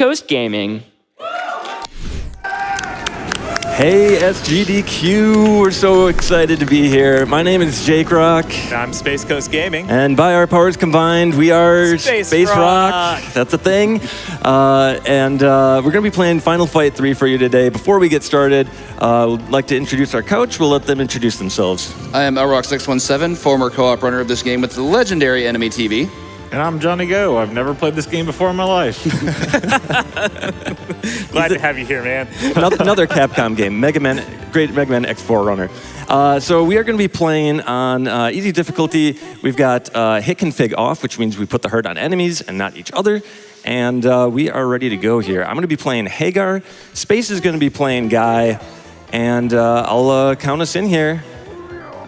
Coast Gaming. Hey, SGDQ, we're so excited to be here. My name is JaekRock. And I'm Space Coast Gaming. And by our powers combined, we are Space Rock. That's a thing. We're going to be playing Final Fight 3 for you today. Before we get started, we'd like to introduce our coach. We'll let them introduce themselves. I am JaekRock617, former co-op runner of this game with the legendary Enemy TV. And I'm JohnnyGo. I've never played this game before in my life. Glad to have you here, man. Another Capcom game, great Mega Man X4 runner. So we are going to be playing on easy difficulty. We've got hit config off, which means we put the hurt on enemies and not each other. And we are ready to go here. I'm going to be playing Hagar. Space is going to be playing Guy. And I'll count us in here.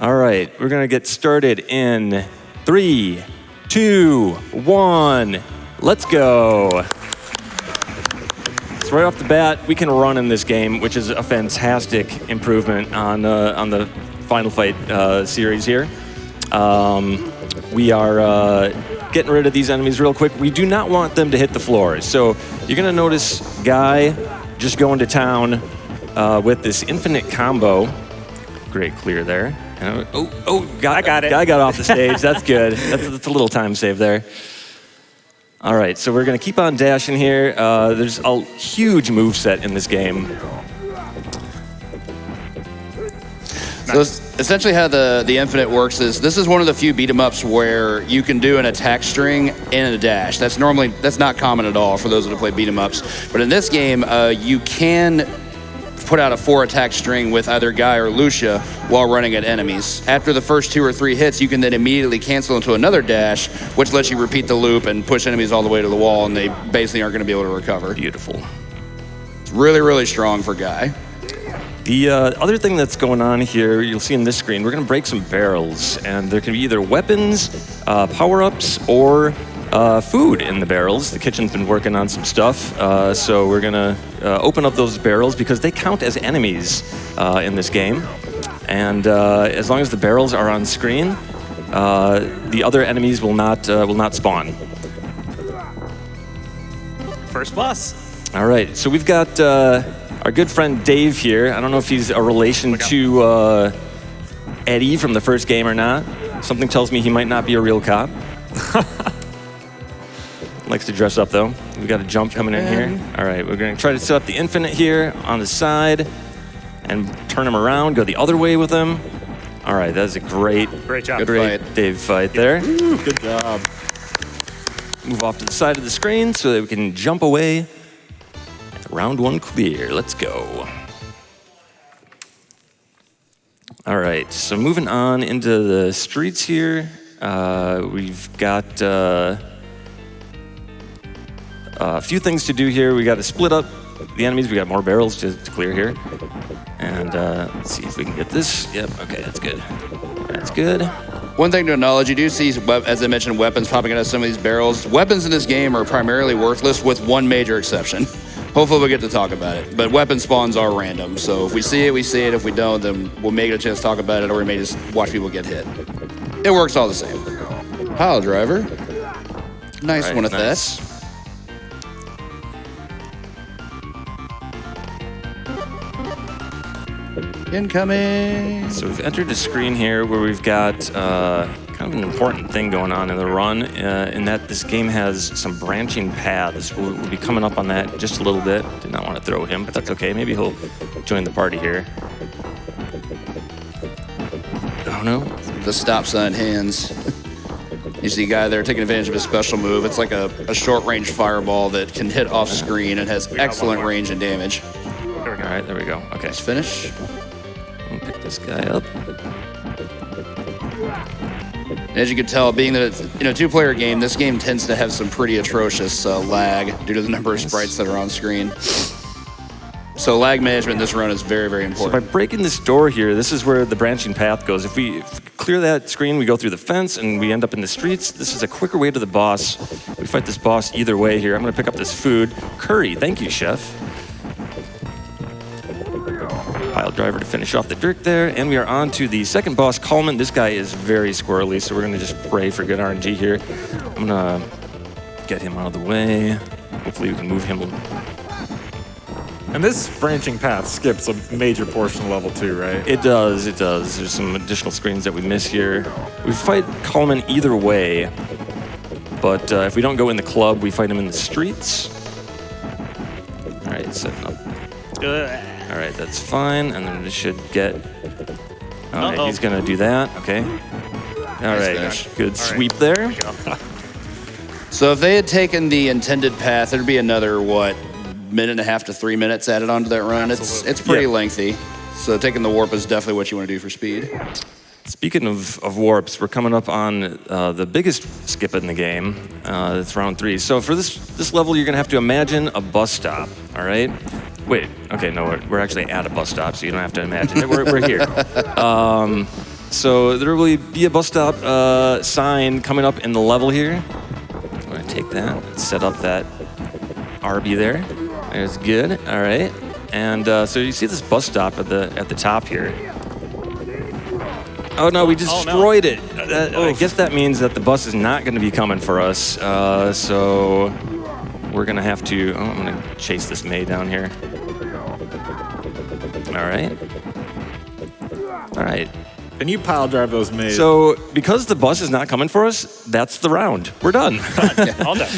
All right, we're going to get started in 3, 2, 1, let's go. So right off the bat, we can run in this game, which is a fantastic improvement on the Final Fight series here. We are getting rid of these enemies real quick. We do not want them to hit the floor. So you're gonna notice Guy just going to town with this infinite combo. Great clear there. I got it. Guy got off the stage. That's good. That's a little time save there. All right, so we're going to keep on dashing here. There's a huge moveset in this game. So essentially how the Infinite works is this is one of the few beat-em-ups where you can do an attack string and a dash. That's not common at all for those that play beat-em-ups. But in this game, you can put out a 4-attack string with either Guy or Lucia while running at enemies. After the first 2 or 3 hits, you can then immediately cancel into another dash, which lets you repeat the loop and push enemies all the way to the wall, and they basically aren't going to be able to recover. Beautiful. It's really, really strong for Guy. The other thing that's going on here, you'll see in this screen, we're going to break some barrels, and there can be either weapons, power-ups, or food in the barrels. The kitchen's been working on some stuff, so we're gonna open up those barrels because they count as enemies in this game. And as long as the barrels are on screen, the other enemies will not spawn. First boss. All right, so we've got our good friend Dave here. I don't know if he's a relation to Eddie from the first game or not. Something tells me he might not be a real cop. Likes to dress up though. We've got a jump coming in here. All right, we're gonna try to set up the infinite here on the side and turn him around, go the other way with him. All right, that's a great job. Great Dave fight there. Ooh, good job. Move off to the side of the screen so that we can jump away. Round 1 clear, let's go. All right, so moving on into the streets here. We've got a few things to do here. We got to split up the enemies. We got more barrels to clear here. And let's see if we can get this. Yep, okay, that's good. That's good. One thing to acknowledge, you do see, as I mentioned, weapons popping out of some of these barrels. Weapons in this game are primarily worthless with one major exception. Hopefully we'll get to talk about it. But weapon spawns are random. So if we see it, we see it. If we don't, then we'll make it a chance to talk about it, or we may just watch people get hit. It works all the same. Pile driver. Nice right, one at nice. that. Incoming. So we've entered a screen here where we've got kind of an important thing going on in the run, in that this game has some branching paths. We'll be coming up on that just a little bit. Did not want to throw him, but that's okay. Maybe he'll join the party here. Oh no. The stop sign hands. You see a guy there taking advantage of his special move. It's like a short-range fireball that can hit off screen and has excellent range and damage. All right, there we go. Okay. Let's finish. Pick this guy up. And as you can tell, being that it's a 2-player game, this game tends to have some pretty atrocious lag due to the number of sprites that are on screen. So lag management in this run is very, very important. So by breaking this door here, this is where the branching path goes. If we clear that screen, we go through the fence and we end up in the streets. This is a quicker way to the boss. We fight this boss either way here. I'm gonna pick up this food. Curry, thank you, chef. Pile driver to finish off the dirt there, and we are on to the second boss, Coleman. This guy is very squirrely, so we're gonna just pray for good RNG here. I'm gonna get him out of the way. hopefully we can move him. And this branching path skips a major portion of level 2, right? It does, it does. There's some additional screens that we miss here. We fight Coleman either way, but if we don't go in the club, we fight him in the streets. All right, setting up. All right, that's fine, and then we should get... All right, he's gonna do that, okay. All right, good sweep there. So if they had taken the intended path, there'd be another, what, minute and a half to 3 minutes added onto that run. It's pretty lengthy. So taking the warp is definitely what you want to do for speed. Speaking of warps, we're coming up on the biggest skip in the game. It's round 3. So for this level, you're gonna have to imagine a bus stop, all right? Wait, okay, no, we're actually at a bus stop, so you don't have to imagine it. We're here. So there will be a bus stop sign coming up in the level here. I'm gonna take that and set up that RB there. There's good, all right. And so you see this bus stop at the top here. Oh no, we destroyed it. I guess that means that the bus is not gonna be coming for us. So we're gonna have to, I'm gonna chase this May down here. All right. All right. And you pile drive those mazes. So because the bus is not coming for us, that's the round. We're done. All done.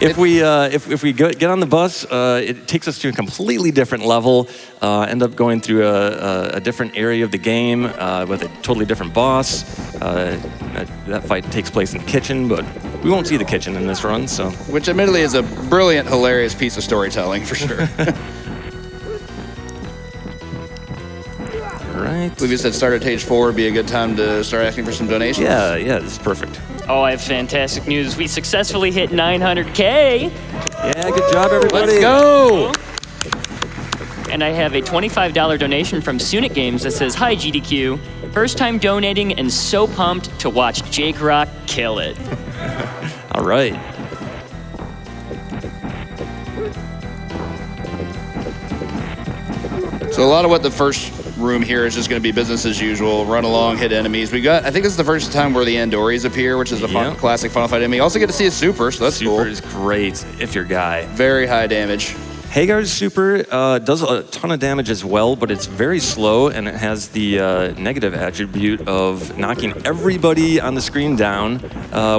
If we get on the bus, it takes us to a completely different level. End up going through a different area of the game with a totally different boss. That fight takes place in the kitchen, but we won't see the kitchen in this run. So, which admittedly is a brilliant, hilarious piece of storytelling for sure. All right. I believe you said start at page 4 would be a good time to start asking for some donations. Yeah, this is perfect. Oh, I have fantastic news. We successfully hit 900K. Yeah, good job, everybody. Let's go. And I have a $25 donation from Sunic Games that says, "Hi, GDQ. First time donating and so pumped to watch JaekRock kill it." All right. So a lot of what the first room here is just going to be business as usual. Run along, hit enemies. I think this is the first time where the Andoris appear, which is a classic Final Fight enemy. Also get to see a super, so that's cool. Super is great if you're Guy. Very high damage. Hagar's super does a ton of damage as well, but it's very slow, and it has the negative attribute of knocking everybody on the screen down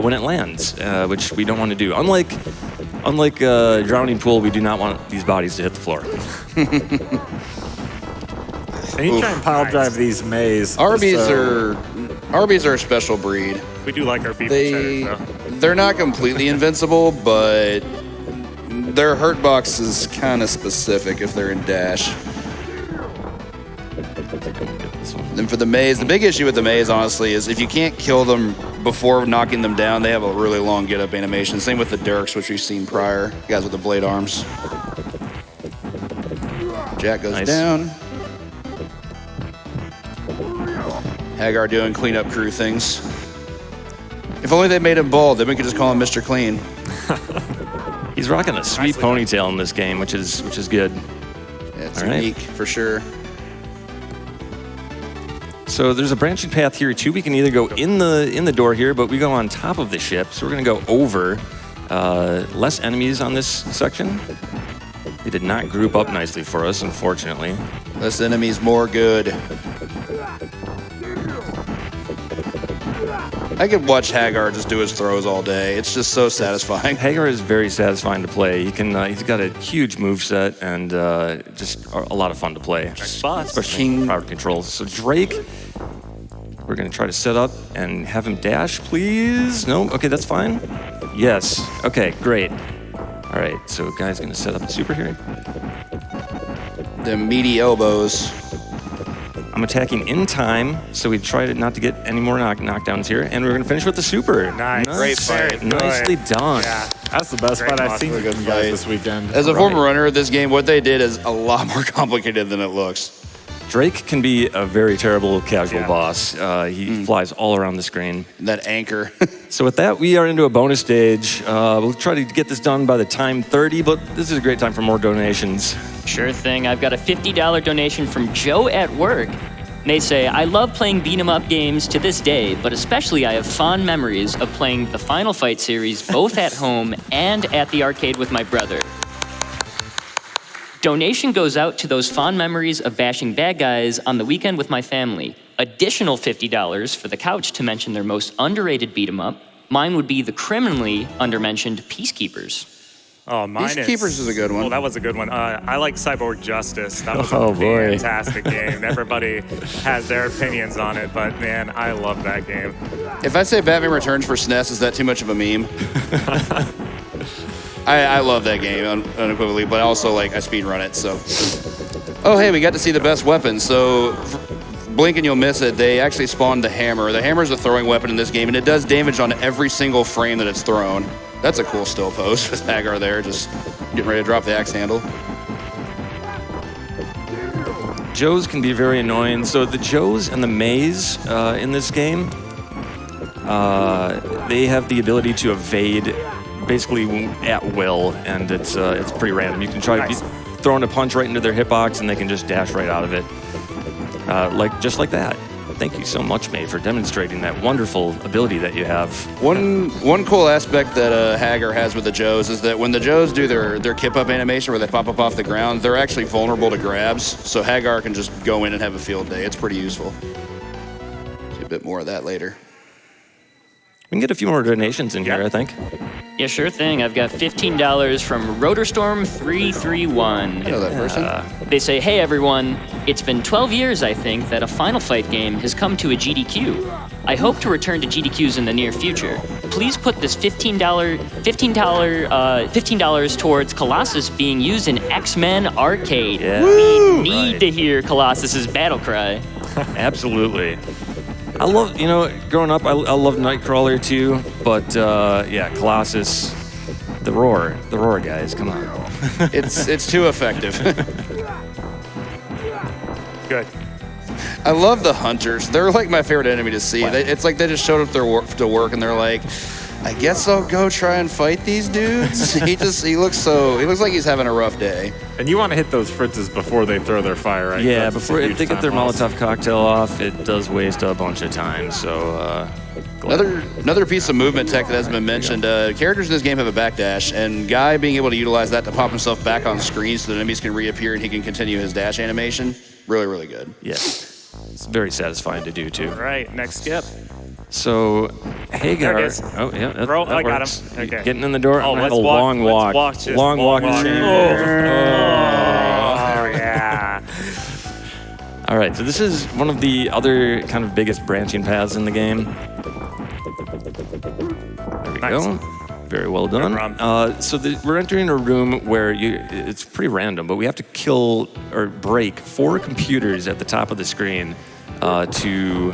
when it lands, which we don't want to do. Unlike Drowning Pool, we do not want these bodies to hit the floor. And you try and pile drive these mazes. Arby's are a special breed. We do like our beef cheddar, though. They're not completely invincible, but their hurt box is kind of specific if they're in dash. And for the maze, the big issue with the maze, honestly, is if you can't kill them before knocking them down, they have a really long get-up animation. Same with the Dirks, which we've seen prior. Guys with the blade arms. Jack goes down. Hagar doing cleanup crew things. If only they made him bald, then we could just call him Mr. Clean. He's rocking a sweet ponytail in this game, which is good. Yeah, it's unique for sure. So there's a branching path here too. We can either go in the door here, but we go on top of the ship. So we're gonna go over. Less enemies on this section. They did not group up nicely for us, unfortunately. Less enemies, more good. I could watch Hagar just do his throws all day. It's just so satisfying. Hagar is very satisfying to play. He can. He's got a huge moveset and just a lot of fun to play. Especially power controls. So Drake, we're gonna try to set up and have him dash, please. No, okay, that's fine. Yes. Okay, great. All right. So guy's gonna set up a super here. The meaty elbows. I'm attacking in time, so we try not to get any more knockdowns here, and we're gonna finish with the super. Nice. Great fight. Nicely done. Yeah, that's the best fight I've seen from you guys this weekend. As a former runner of this game, what they did is a lot more complicated than it looks. Drake can be a very terrible casual boss. He flies all around the screen. That anchor. So with that, we are into a bonus stage. We'll try to get this done by the time 30, but this is a great time for more donations. Sure thing. I've got a $50 donation from Joe at Work. They say, I love playing beat-em-up games to this day, but especially I have fond memories of playing the Final Fight series both at home and at the arcade with my brother. Donation goes out to those fond memories of bashing bad guys on the weekend with my family. Additional $50 for the couch to mention their most underrated beat-em-up. Mine would be the criminally undermentioned Peacekeepers. Oh, mine Peacekeepers is a good one. Well, that was a good one. I like Cyborg Justice. That was Oh, a boy. fantastic game. Everybody has their opinions on it, but man, I love that game. If I say Batman Returns for SNES, is that too much of a meme? I love that game unequivocally, but also like I speedrun it. So, oh hey, we got to see the best weapon. So, blink and you'll miss it. They actually spawned the hammer. The hammer is a throwing weapon in this game, and it does damage on every single frame that it's thrown. That's a cool still pose with Hagar there, just getting ready to drop the axe handle. Joes can be very annoying. So the Joes and the Mays in this game, they have the ability to evade basically at will, and it's pretty random. You can try to be throwing a punch right into their hitbox, and they can just dash right out of it, just like that. Thank you so much, May, for demonstrating that wonderful ability that you have. One cool aspect that Hagar has with the Joes is that when the Joes do their kip-up animation where they pop up off the ground, they're actually vulnerable to grabs, so Hagar can just go in and have a field day. It's pretty useful. See a bit more of that later. We can get a few more donations in here, I think. Yeah, sure thing. I've got $15 from Rotorstorm331. I know that person. They say, hey everyone, it's been 12 years, I think, that a Final Fight game has come to a GDQ. I hope to return to GDQs in the near future. Please put this $15 towards Colossus being used in X-Men Arcade. Yeah. We need to hear Colossus's battle cry. Absolutely. I love, growing up, I loved Nightcrawler too, but yeah, Colossus, the roar guys, come on. It's too effective. Good. I love the hunters. They're like my favorite enemy to see. It's like they just showed up to work and they're like, I guess I'll go try and fight these dudes. he looks like he's having a rough day. And you want to hit those fritzes before they throw their fire, right? Yeah, That's before a if huge they get time their loss. Molotov cocktail off, it does waste a bunch of time. So Another piece of movement tech that hasn't been mentioned. Characters in this game have a backdash, and Guy being able to utilize that to pop himself back on screen so that enemies can reappear and he can continue his dash animation. Really, really good. yes, it's very satisfying to do too. All right, next skip. So Hagar, There it is. oh yeah, that Bro, I got works. him. Okay. Getting in the door. Oh, I'm gonna have let's a walk- long let's walk. walk, just long walk. walk. Shame. Oh, yeah. All right, so this is one of the other kind of biggest branching paths in the game. There we Nice. go. Very well done. run. So we're entering a room where it's pretty random, but we have to kill or break 4 computers at the top of the screen to...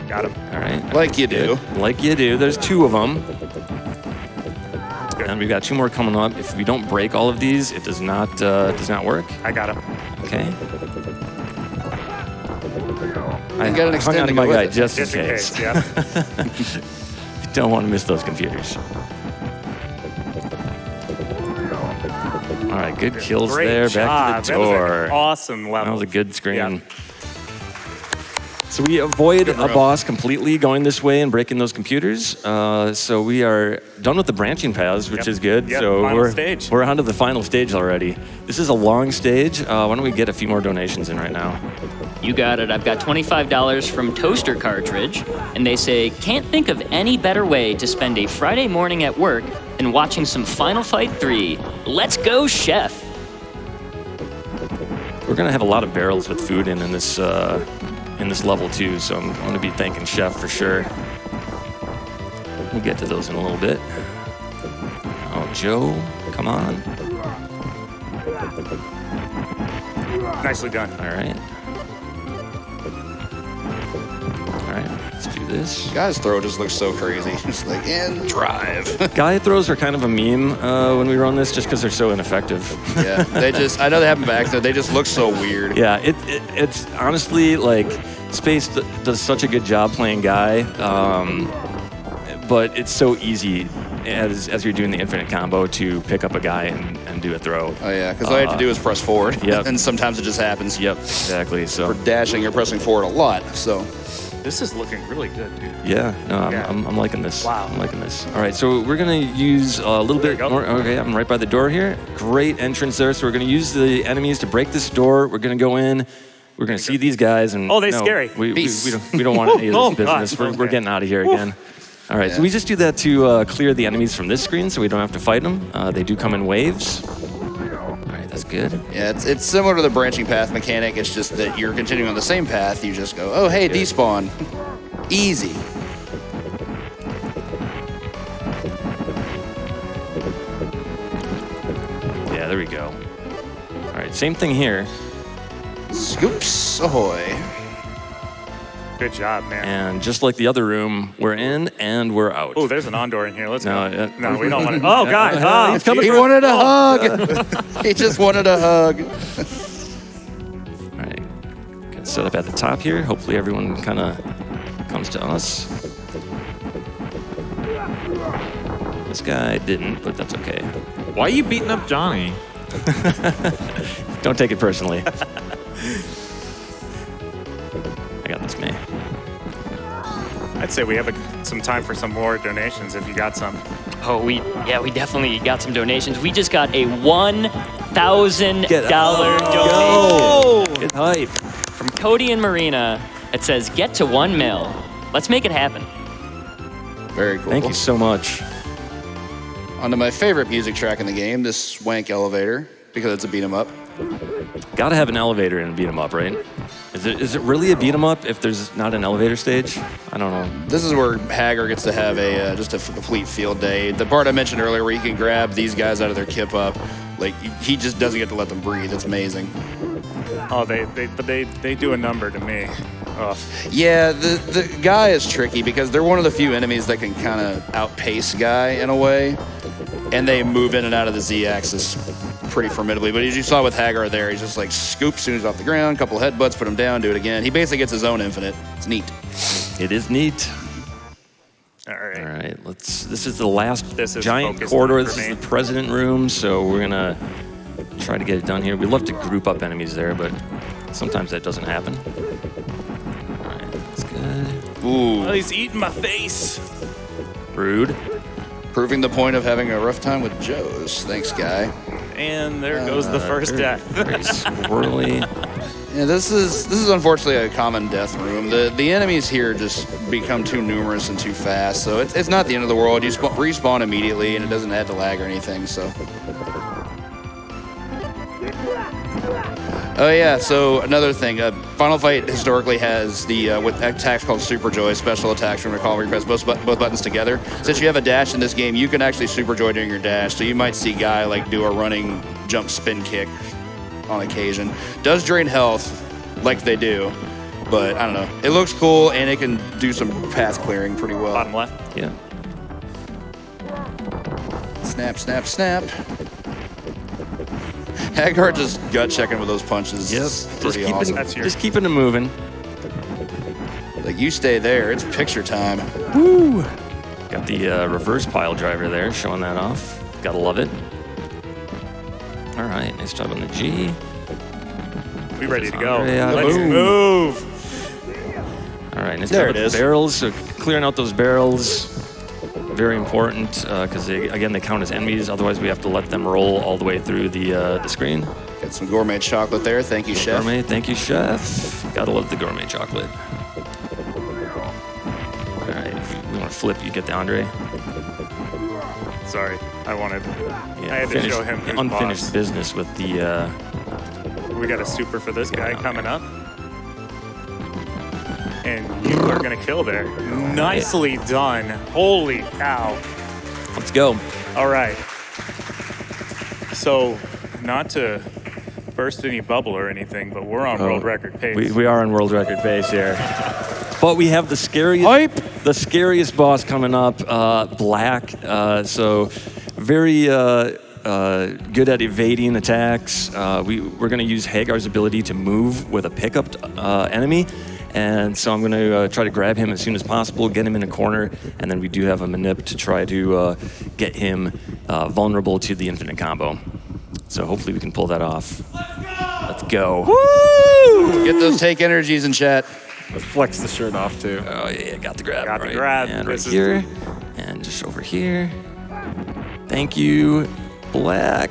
Got him. All right. Like you do. Like you do. There's 2 of them. And we've got 2 more coming up. If we don't break all of these, it does not work. I got him. Okay. I got an hung on to extending my with guy it. just in Just in case. case, yeah. Don't want to miss those computers. All right, good kills Great there. job. Back to the That was door. an awesome level. That was a good screen. Yeah. So we avoid a room. boss completely going this way and breaking those computers. So we are done with the branching paths, which Yep. is good. Yep, So final stage. we're on to the final stage already. This is a long stage. Why don't we get a few more donations in right now? You got it. I've got $25 from Toaster Cartridge, and they say, can't think of any better way to spend a Friday morning at work than watching some Final Fight 3. Let's go, chef. We're gonna have a lot of barrels with food in this level too, so I'm gonna be thanking Chef for sure. We'll get to those in a little bit. Oh, Joe, come on. Nicely done. All right. All right, let's do this. Guy's throw just looks so crazy. Just like, and drive. Guy throws are kind of a meme when we run this, just because they're so ineffective. Yeah, I know they happen back there. They just look so weird. Yeah, it's honestly like Space does such a good job playing Guy, but it's so easy as you're doing the infinite combo to pick up a guy and do a throw. Oh yeah, because all you have to do is press forward. Yep. And sometimes it just happens. Yep, exactly. So For dashing, you're pressing forward a lot. So This is looking really good, dude. yeah, no, Yeah. I'm liking this. Wow. I'm liking this. All right, so we're gonna use a little bit go. more. Okay, I'm right by the door here. Great entrance there. So we're gonna use the enemies to break this door. We're gonna go in. We're gonna see these guys and Oh, they scary. We Peace. don't want any of this Oh, God. business. We're Okay. getting out of here again. All right, so we just do that to clear the enemies from this screen, so we don't have to fight them. They do come in waves. All right, that's good. yeah, it's similar to the branching path mechanic. It's just that you're continuing on the same path. You just go, oh hey, despawn, easy. Yeah, there we go. All right, same thing here. Scoops ahoy. Good job, man. And just like the other room, we're in and we're out. Oh, there's an Ondor in here. Let's No, go. yeah. No, we don't want to. Oh, God. Oh, He's coming He for- wanted a hug. He just wanted a hug. All right, get set up at the top here. Hopefully everyone kind of comes to us. This guy didn't, but that's okay. Why are you beating up Johnny? Don't take it personally. I got this, man. I'd say we have some time for some more donations if you got some. Oh, we definitely got some donations. We just got a $1,000 donation Get hype. from Cody and Marina. It says, "Get to 1 mil. Let's make it happen." Very cool. Thank you so much. On to my favorite music track in the game, this Swank Elevator, because it's a beat 'em up. Gotta have an elevator in a beat 'em up, right? Is it really a beat 'em up if there's not an elevator stage? I don't know. This is where Hagar gets to have just a complete field day. The part I mentioned earlier where you can grab these guys out of their kip up, like he just doesn't get to let them breathe. It's amazing. Oh, they do a number to me. Oh, Yeah, the guy is tricky because they're one of the few enemies that can kind of outpace Guy in a way, and they move in and out of the Z-axis pretty formidably. But as you saw with Hagar there, he's just like scoop as soon as he's off the ground, couple headbutts, put him down, do it again. He basically gets his own infinite. It's neat. It is neat. all right. All right, this is the last This is giant focus corridor. room This for is me. the president room, so we're gonna try to get it done here. We love to group up enemies there, but sometimes that doesn't happen. All right, that's good. Ooh, Oh, he's eating my face. Rude. proving the point of having a rough time with Joe's. Thanks, Guy. And there goes the first death. Very swirly. Yeah, this is unfortunately a common death room. The enemies here just become too numerous and too fast, so it's not the end of the world. You respawn immediately, and it doesn't add to lag or anything. So. Oh yeah, so another thing, Final Fight historically has the what attacks called Super Joy, special attacks from recall where you press both buttons together. Since you have a dash in this game, you can actually Super Joy during your dash, so you might see Guy like do a running jump spin kick on occasion. Does drain health, like they do, but I don't know. It looks cool, and it can do some path clearing pretty well. Bottom left. Yeah. Snap, snap, snap. Hagar just gut checking with those punches. Yes. It's pretty awesome. That's your- Just keeping it moving. Like, you stay there. It's picture time. Woo! Got the reverse pile driver there, showing that off. Gotta love it. All right, nice job on the G. We ready to go. Yeah, Let's boom. move. All right, nice There job it with the is. barrels. So clearing out those barrels, very important because they count as enemies. Otherwise, we have to let them roll all the way through the screen. Got some gourmet chocolate there. Thank you, chef. Gourmet, thank you, chef. Gotta love the gourmet chocolate. All right, if we want to flip, you get the Andre. Sorry, I had to finish- show him who's unfinished boss. business with the. We got a super for this guy coming up. And you are going to kill there. Nicely done. Holy cow. Let's go. All right. So, not to burst any bubble or anything, but we're on world record pace. We are on world record pace here. But we have the scariest boss coming up, Black. So very good at evading attacks. We're going to use Hagar's ability to move with a pickup enemy. And so I'm going to try to grab him as soon as possible, get him in a corner, and then we do have a manip to try to get him vulnerable to the infinite combo. So hopefully we can pull that off. Let's go. Woo! Get those take energies in chat. Let's flex the shirt off too. Oh yeah, got the grab. Got the right. grab. And This right is- here, and just over here. Thank you, Black.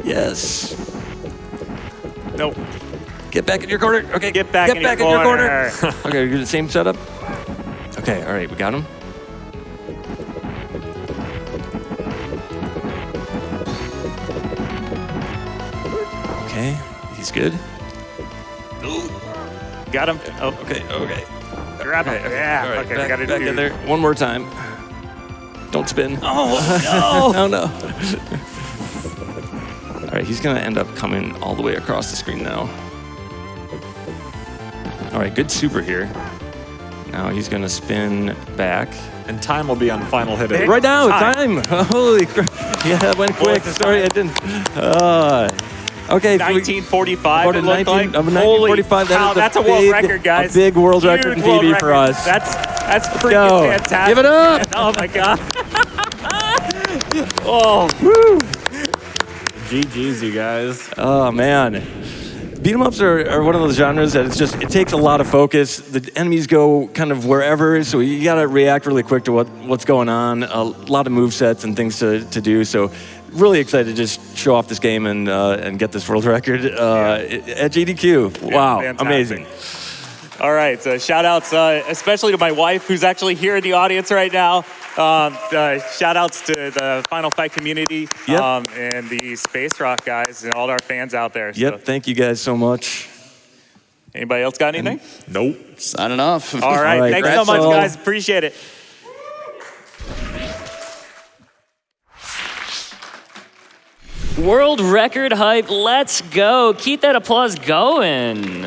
Yes. Nope. Get back in your corner. Okay, Get back in your corner. Okay, we do the same setup. Okay, all right, we got him. Okay, he's good. Got him. Oh, Okay, okay. grab him. Yeah. All right, Okay, back, we got to back do in there. One more time. Don't spin. Oh, Oh no. All right, he's gonna end up coming all the way across the screen now. All right, good super here. Now he's gonna spin back. And time will be on final hit. Hey. Right now, Time. time. Holy crap. Yeah, it went quick. Sorry, I didn't. Okay. so we- 1945. About It a looked 19 like. of a Holy 1945, that cow, is a that's a world big- record, guys. a big world record Huge in world PB for record. us. That's freaking go. fantastic. Give it up. Oh my god. Oh. GG's, you guys. Oh man, beat 'em ups are one of those genres that it takes a lot of focus. The enemies go kind of wherever, so you gotta react really quick to what's going on. A lot of move sets and things to do. So really excited to just show off this game and get this world record at GDQ. Wow, fantastic. amazing. All right, so shout outs, especially to my wife, who's actually here in the audience right now. Shout outs to the Final Fight community Yep. and the Space Rock guys and all our fans out there. Yep, So, thank you guys so much. anybody else got anything? Nope. Signing off. All right, right, thanks so congrats much, all. guys. Appreciate it. World record hype, let's go. Keep that applause going.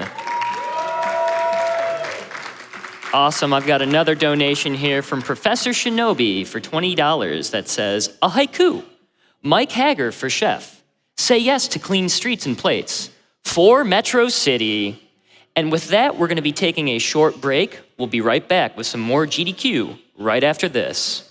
Awesome, I've got another donation here from Professor Shinobi for $20 that says, a haiku. Mike Hager for chef. Say yes to clean streets and plates. For Metro City. And with that, we're gonna be taking a short break. We'll be right back with some more GDQ right after this.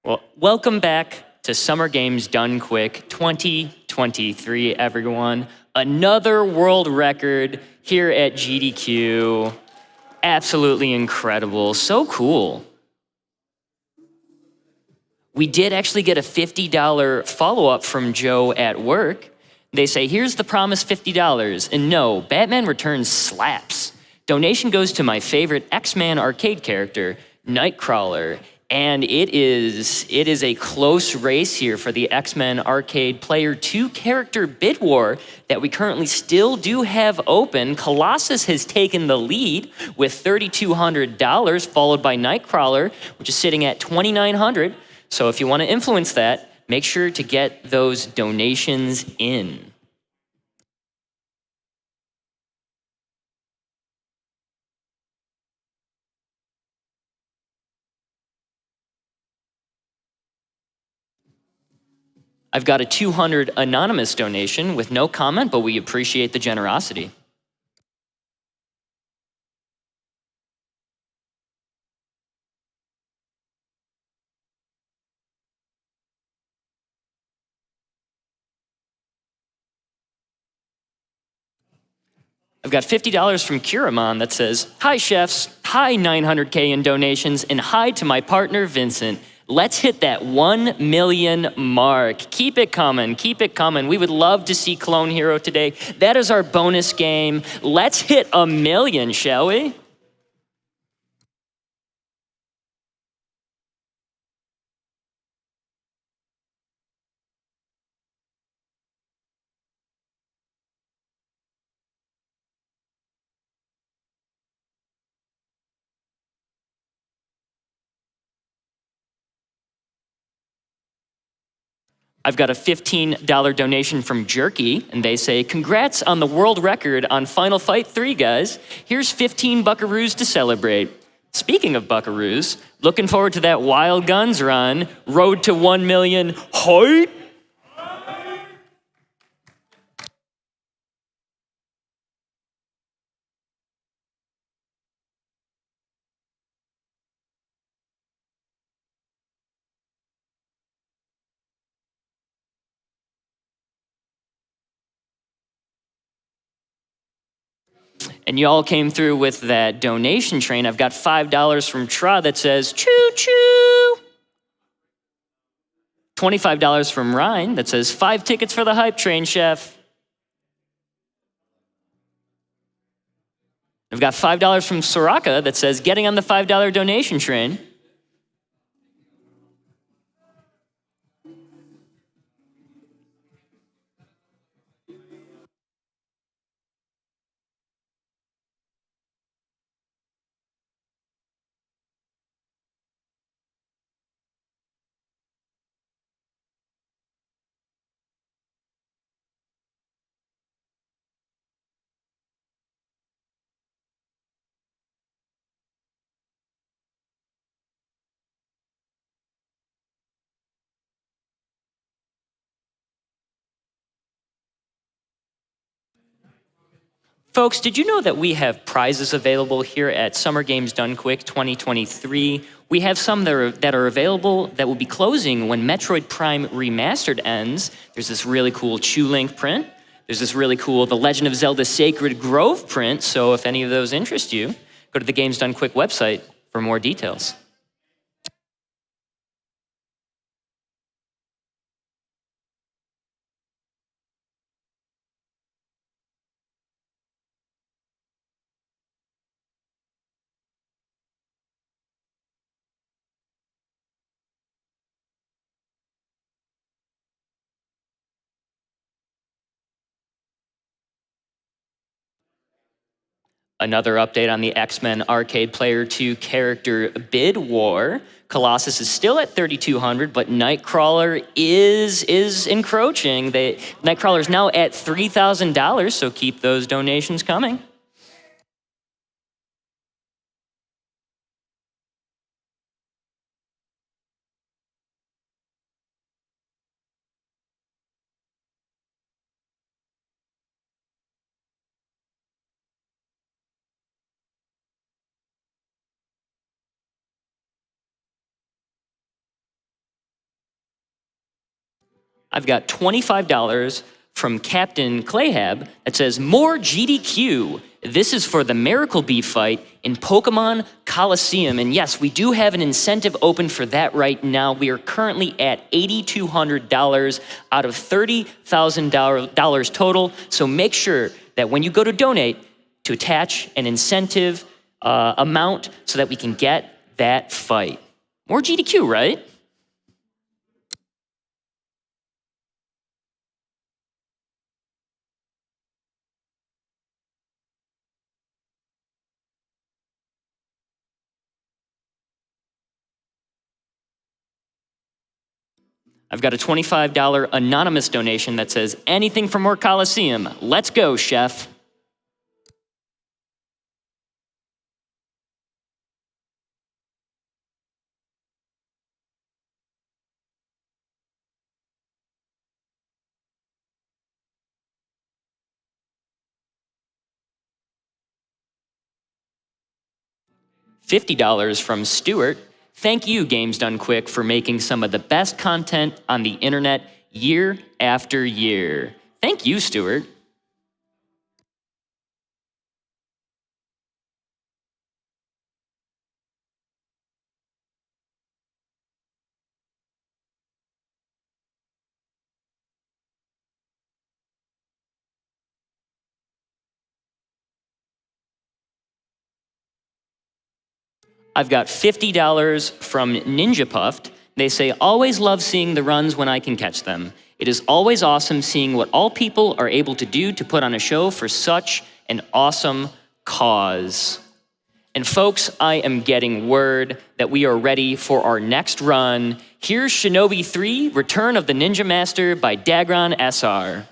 Well, welcome back to Summer Games Done Quick 2023, everyone. Another world record here at GDQ. Absolutely incredible. So cool. We did actually get a $50 follow-up from Joe at work. They say, here's the promised $50. And no, Batman Returns slaps. Donation goes to my favorite X-Man arcade character, Nightcrawler. And it is a close race here for the X-Men Arcade Player 2 character bid war that we currently still do have open. Colossus has taken the lead with $3,200, followed by Nightcrawler, which is sitting at $2,900. So if you want to influence that, make sure to get those donations in. I've got a 200 anonymous donation with no comment, but we appreciate the generosity. I've got $50 from Kuraman that says, hi chefs, hi 900K in donations, and hi to my partner Vincent. Let's hit that 1 million mark. Keep it coming, keep it coming. We would love to see Clone Hero today. That is our bonus game. Let's hit 1 million, shall we? I've got a $15 donation from Jerky, and they say, congrats on the world record on Final Fight 3, guys. Here's 15 buckaroos to celebrate. Speaking of buckaroos, looking forward to that Wild Guns run. Road to 1 million. Height! And y'all came through with that donation train. I've got $5 from Tra that says, choo choo. $25 from Ryan that says, 5 tickets for the hype train, chef. I've got $5 from Soraka that says, getting on the $5 donation train. Folks, did you know that we have prizes available here at Summer Games Done Quick 2023? We have some that are available that will be closing when Metroid Prime Remastered ends. There's this really cool Chew Link print. There's this really cool The Legend of Zelda Sacred Grove print. So if any of those interest you, go to the Games Done Quick website for more details. Another update on the X-Men Arcade Player 2 character bid war. Colossus is still at 3,200, but Nightcrawler is encroaching. Nightcrawler is now at $3,000, so keep those donations coming. I've got $25 from Captain Clayhab that says, more GDQ. This is for the Miracle Bee fight in Pokemon Coliseum. And yes, we do have an incentive open for that right now. We are currently at $8,200 out of $30,000 total. So make sure that when you go to donate, to attach an incentive amount so that we can get that fight. More GDQ, right? I've got a $25 anonymous donation that says, anything for more Coliseum. Let's go, chef. $50 from Stuart. Thank you, Games Done Quick, for making some of the best content on the internet year after year. Thank you, Stuart. I've got $50 from Ninja Puffed. They say, always love seeing the runs when I can catch them. It is always awesome seeing what all people are able to do to put on a show for such an awesome cause. And folks, I am getting word that we are ready for our next run. Here's Shinobi 3, Return of the Ninja Master by Dagron SR.